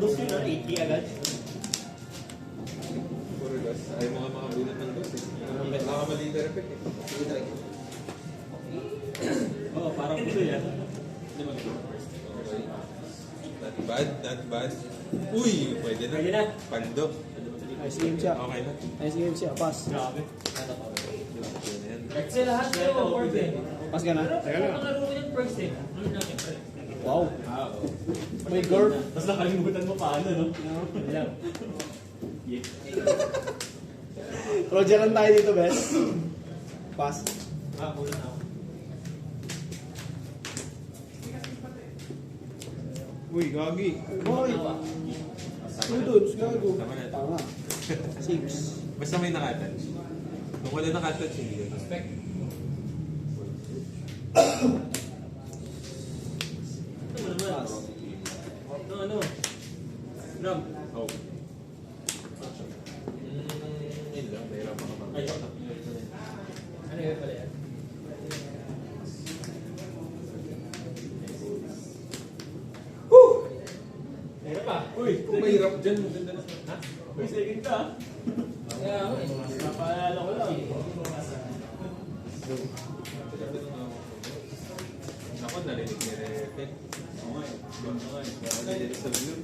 dos yun, 80 agad. Puro gas. Ayaw mga bulat ng gas eh. Nakakamali ka repek eh. Sige try. Oo, parang puso yan. Okay. Not bad, not bad. Uy, pwede na. Pwede na. Pando. Nice game siya. Okay na. Nice game siya. Pass. Grabe. Yun na yan. Kasi lahat kayo, fourth eh. Pass ka na. Pero kung laro ko yung first eh. Ano lang yung first? Wow. Ah, oo. May guard. Tapos nakalimutan mo paano, no? Ano lang. Yeah. Roger lang tayo dito, best. Pass. Ah, kulang ako. Uy, gagi. Boy. Students, gago. Tama na. Tama. 6. Basta may nakatouch. Kung wala nakatouch, hindi yun. Respect. Ano naman? Pass. Ano? Ram. Oh. Yun lang, mahirapan ka Ay, mag- Ano yun pala yan? Meron pa. Uy, Mahirap dyan. Ganda na. Ha? Uy, second ka. Kaya ako eh. Napaalala ko lang. Ako, narinig ni Repek. Oo nga eh. Ako, narinig sa view.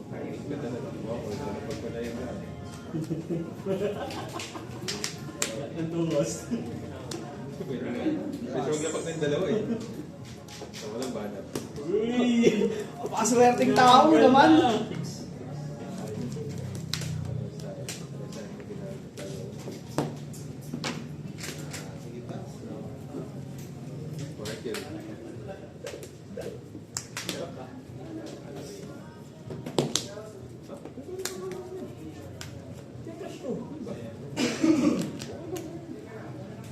Narinig ka talaga. Wow, wala pagpalayan ka. Ang tungos. Pwede nga. Kasi huwag lapag na yung dalawa eh. So, walang banat. Uy! Pakaswerteng tao naman. Correct yun.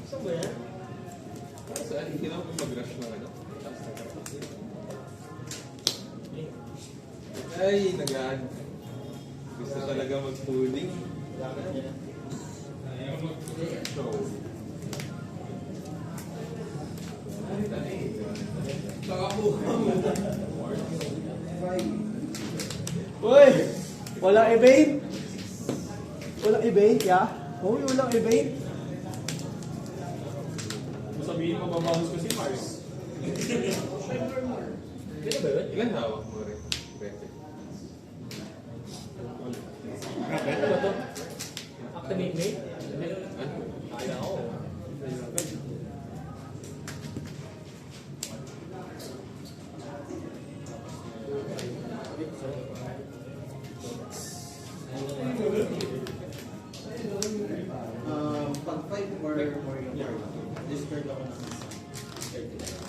Saan ba yan? Saan? Hindi na ako mag-rush ng ano. Ay, nagaan. Gusto talaga mag-pooling. So, Uy! Walang evade? Walang evade, ya? Uy, walang evade. Sabihin mo, babahos ko si Mars. Pwede ba yun? ilan hawak mo rin? Repek. Ano ba to? Activate mate? Ano? Kaya ako. Pag 5 or more yung discard ako ng 30.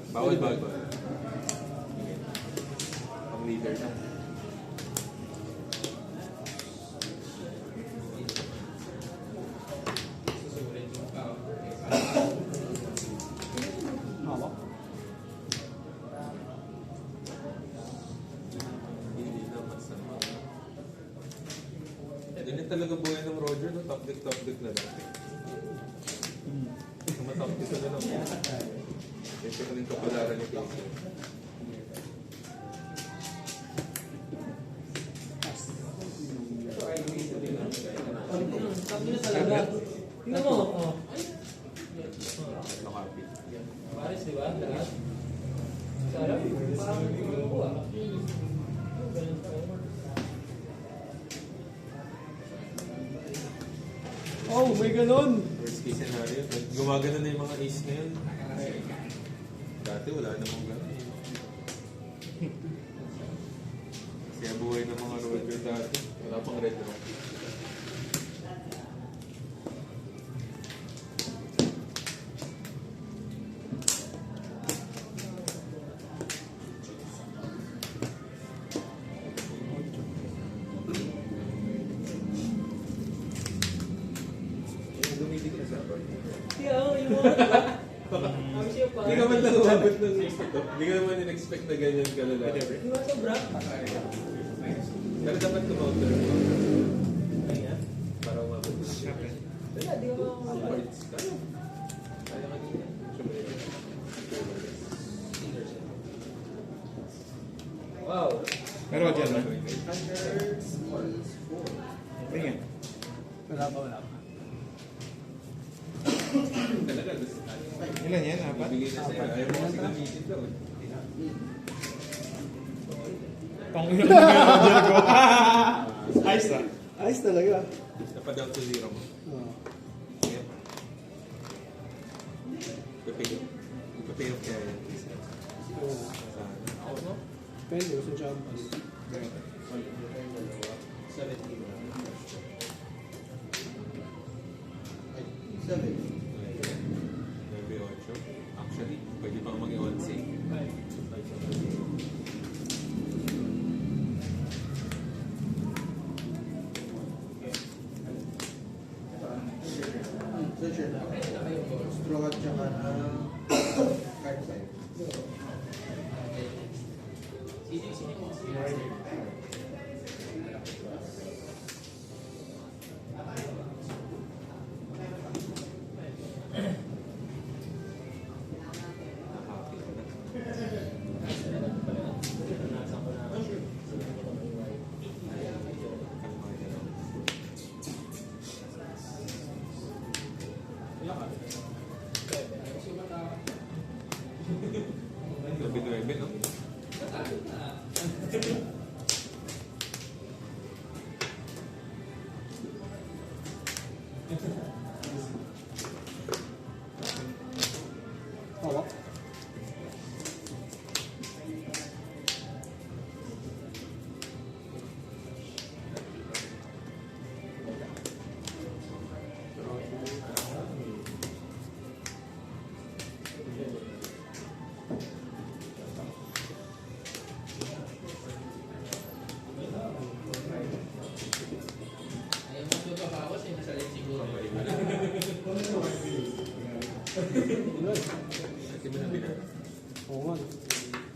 Bawal, bawal, bawal. Ang leader na. Hawak. Hindi na masama. Ganyan talaga buhay ng Roger, no? Top deck na lang. Matop deck na lang. Ito ka rin kapalaran ni Casey. Sabi na talaga. Tingnan mo. Oh. Nakapit. Paris, di ba? Lahat. Sarap. Parang hindi ko ah. Ganun pa. Oh, may ganun. Worst case scenario. Gumagana na yung mga ace na yun. Dati wala namang gano'n. Kaya buhay ng mga Roger dati. Wala pang red rock. Dumidig na sa abang. Kaya, yung mga, di ba? Kami siya pa. Hindi ka man lang umabot ng gusto. Hindi ka naman in-expect na ganyan kalala. Di ba sobra? Pero dapat kumounter mo. Kaya. Para umabot siya. Wala, di ba? Parts. Kaya. Tingin. Wala pa. Talaga, gusto tayo. Ilan yan? Apat? Bibigay na sa'yo. Ayaw mo kasi gamitin daw. Pang ilan na yung Roger ko. Ayos na. Ayos talaga. Napadown to zero mo. Oh. Sige. Pipay off kaya yan. Oh. Depende kung saan siya ang palit. 9-8. Actually, pwede pang maging 11. Straw at saka card side. Gabi 9, no? Hawak. Ayaw mo ito babawas, hindi sa rin siguro. Kasi mo na binara. Oo nga.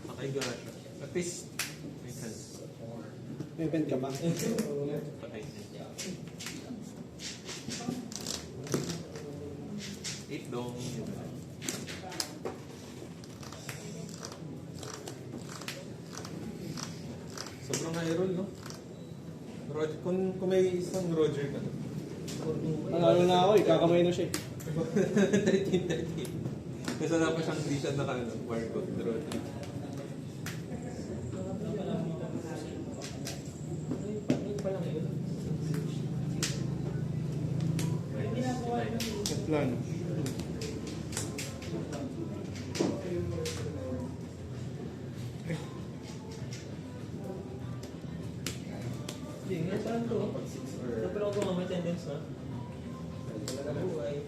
Makaiga siya. At least, may chance. May bend ka ba? Patay na. 8 dong. Sobrang high roll, no? Roger, kung may isang Roger ka. Ano na ako eh, kakamay na siya eh. 13-13. Kasi wala pa siyang hindi siya naka-wire code. Roger. Plan. Hindi, nga saan to? Dapat ako mga may tendence na. Talaga buhay.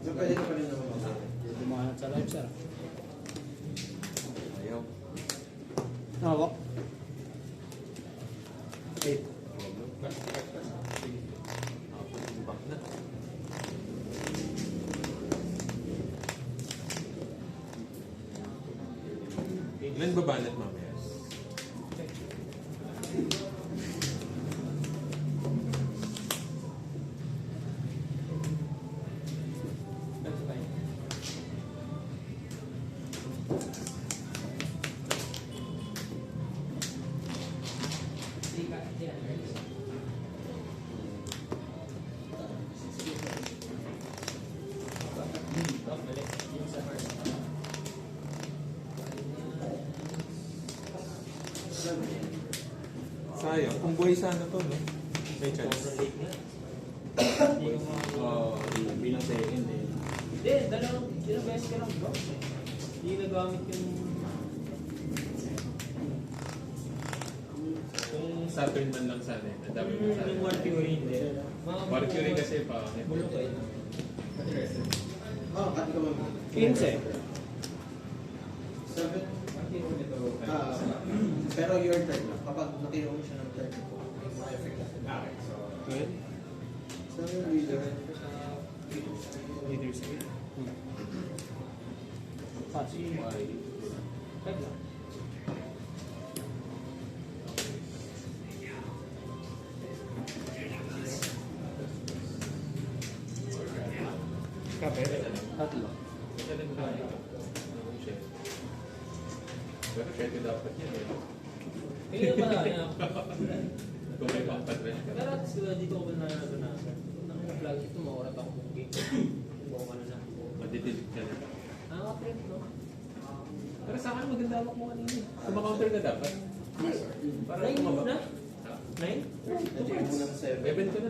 So, pwede ka pa rin naman mag Dumahanap sa live, sir. Ayaw. Hawak. 8. Back na. Ilan ba banat mamaya? Sayang. Kung buhay sana to, no? May chance. Bilang second eh. Hindi, ilang beses ka lang block eh. Hindi nagamit yung... Kung Saturn man lang sana eh. Ang dami mo sana. Yung Mercury hindi. Mercury kasi pa. Bulok eh. Oh, kati ka mag 15. 7. Pero your turn lang. Kapag nakita mo siya ng turn ko, may effect na siya. Good. So, leader. Leaders. Pass. Tag lang. Kape. Tatlo. Pero pwede dapat yan eh. Kaya pala, padress ka. Pero at least dito ko ba naranasan? Nang na-flag ito, makurat ako kung game. Buko ka na na. Madidelete ka na. Nakaka-print, no? Pero sa akin maganda ako kung ano yun. Kumakounter ka dapat. Para 9 kumabak. na? 9? Nandiyan mo ng 7. 7 ka na.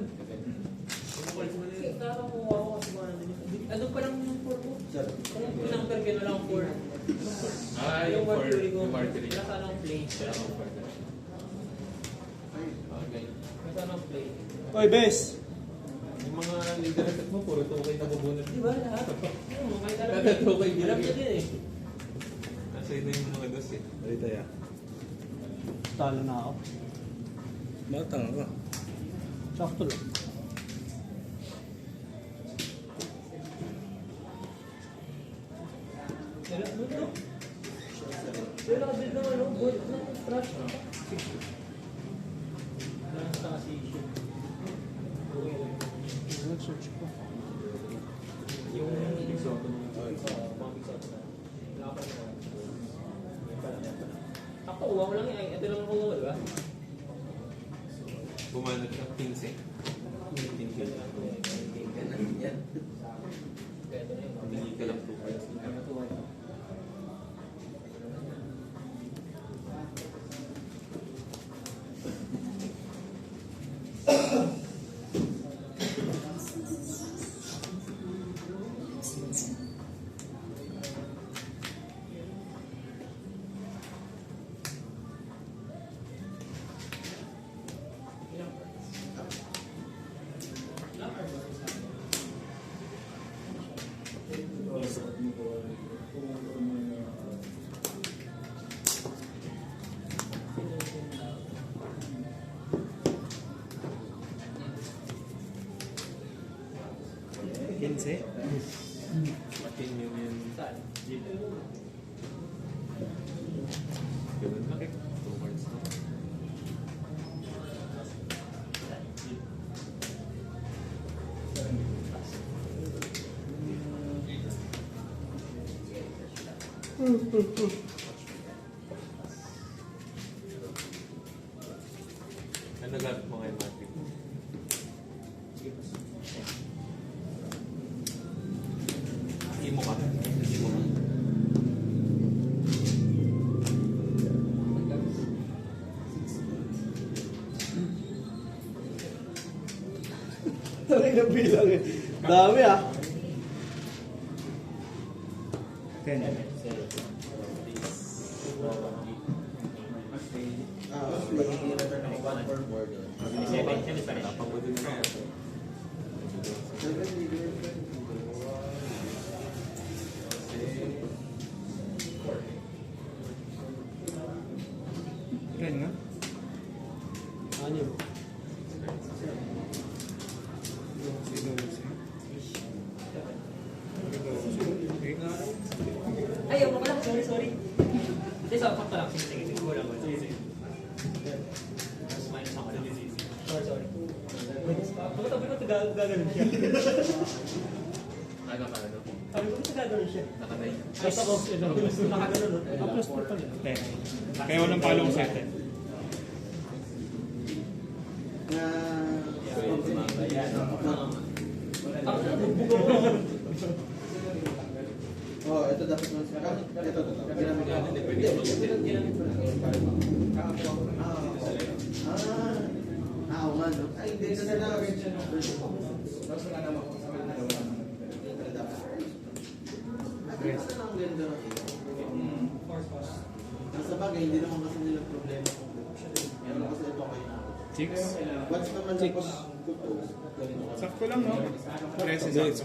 Kumukulit mo na Kasi yun. nakakakuha ko kasi mga nandun. Ano pa lang yung 4 ko? Seven. Kung pinang-per ka na lang 4. Ah, Yung Mercury ko. Yung Mercury. Wala ka lang play. Wala kang partner. Okay. Wala ka lang play. Oy, Bes! Yung mga leader effect mo, puro tukay na bubunod. Di ba lahat? Oo, kahit alam Kada niya. tukay Alam niya din eh. Nasa ito yung mga dos eh. Balita ya. Talo na ako. Batang ka. Sakto lang. Wala, ano to? Wala ka din ng ano, boy, ng trash. Nasa kasi issue. Okay lang. Nag-search ko. Yung Big Soto mga Big Soto na. Wala ka pa na. Yan pala. Ako, uwa ko lang eh. Ito lang ako uwa, di ba? Bumanag ng 15. 15 ka lang. Kaya ito na yun. Hindi ka lang tukay. Kinse? Matin yun yun. Saan? Ganun lang. 2 cards na. Ano gamit mo ngayon, Matic? Imo ka? Imo ka? Taray na bilang eh. Dami ah. 10. Return ako 1 for board. Napabudin ka yan. 7 leader. Ten nga? Ano? Ay, ako pala. Sorry. Hindi, sakto lang. Sige. Wala mo. Sige. Mas minus ako lang. Sorry. Pagkatabi ko, gaganon siya. Ano ka, ano? Sabi ko, gaganon siya. Nakanay. Ay, ako. Nakaganon. Ang plus 4 pala. 10. Kaya walang palong set eh. Na... Oh, ito dapat mo. Ito. Ginamit ko. Hindi, pwede mo mag-set. Ginamit ko na. Oo nga, no? Ay, hindi na lang. Ang ganda ng nasa bagay, hindi naman kasi nila problema kung meron kasi ito kayo na. 6. Once naman tapos kupo, ganito ka. Sakto lang no? 13. Hindi, it's